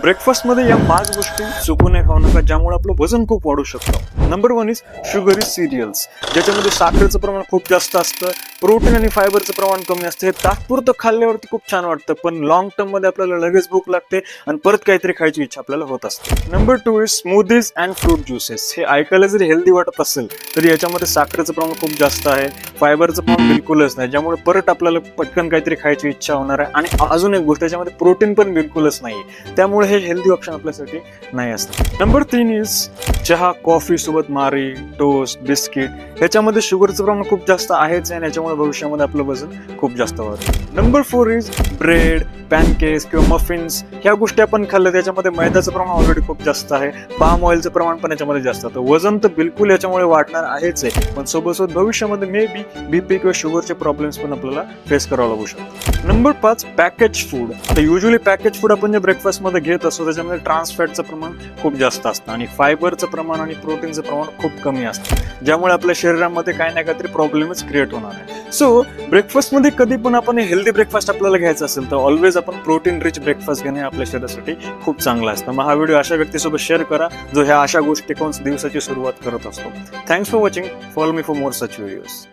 ब्रेकफास्टमध्ये या 5 गोष्टी चुकू नये खाऊ नका, ज्यामुळे आपलं वजन खूप वाढू शकतं. नंबर 1 इज शुगरी सिरियल्स, ज्याच्यामध्ये साखरेचं प्रमाण खूप जास्त असतं, प्रोटीन आणि फायबरचं प्रमाण कमी असतं. हे तात्पुरतं खाल्ल्यावरती खूप छान वाटतं, पण लॉंग टर्म मध्ये आपल्याला लगेच भूक लागते आणि परत काहीतरी खायची इच्छा आपल्याला होत असते. Number 2 is smoothies and fruit juices. हे ऐकायला जरी हेल्दी वाटत असेल तरी याच्यामध्ये साखरेचं प्रमाण खूप जास्त आहे, फायबरचं प्रमाण बिलकुलच नाही, ज्यामुळे परत आपल्याला पटकन काहीतरी खायची इच्छा होणार आहे. आणि अजून एक गोष्ट, याच्यामध्ये प्रोटीन पण बिलकुलच नाही, त्यामुळे हे हेल्दी ऑप्शन आपल्यासाठी नाही असतं. नंबर 3 इज चहा, कॉफी सोबत मारी, टोस्ट, बिस्किट. ह्याच्यामध्ये शुगरचं प्रमाण खूप जास्त आहेच आणि याच्यामुळे भविष्यामध्ये आपलं वजन खूप जास्त वाढतं. नंबर 4 इज ब्रेड, पॅनकेक्स किंवा मफिन्स. ह्या गोष्टी आपण खाल्ल्या, त्याच्यामध्ये मैद्याचं प्रमाण ऑलरेडी खूप जास्त आहे, पाम ऑइलचं प्रमाण पण याच्यामध्ये जास्त होतं. वजन तर बिलकुल याच्यामुळे वाढणार आहेच आहे, पण सोबत भविष्यामध्ये मे बी बीपी किंवा शुगरचे प्रॉब्लेम्स पण आपल्याला फेस करावं लागू शकतात. Number 5 package food. आता युजली पॅकेज फूड आपण जे ब्रेकफास्ट मध्ये घेत असतो त्याच्यामध्ये ट्रान्स फॅटचं प्रमाण खूप जास्त असतं आणि फायबरचं प्रमाण आणि प्रोटीनचं प्रमाण खूप कमी असतं, ज्यामुळे आपल्या शरीरामध्ये काही ना काहीतरी प्रॉब्लेमच क्रिएट होणार आहे. सो ब्रेकफास्ट मध्ये कधी पण आपण हेल्दी ब्रेकफास्ट आपल्याला घ्यायचं असेल तर ऑलवेज आपण प्रोटीन रिच ब्रेकफास्ट घेणे आपल्या शरीरासाठी खूप चांगला असतं. मग हा व्हिडिओ अशा व्यक्तीसोबत शेअर करा जो ह्या अशा गोष्टी कोण दिवसाची सुरुवात करत असतो. Thanks for watching. Follow me for more such videos.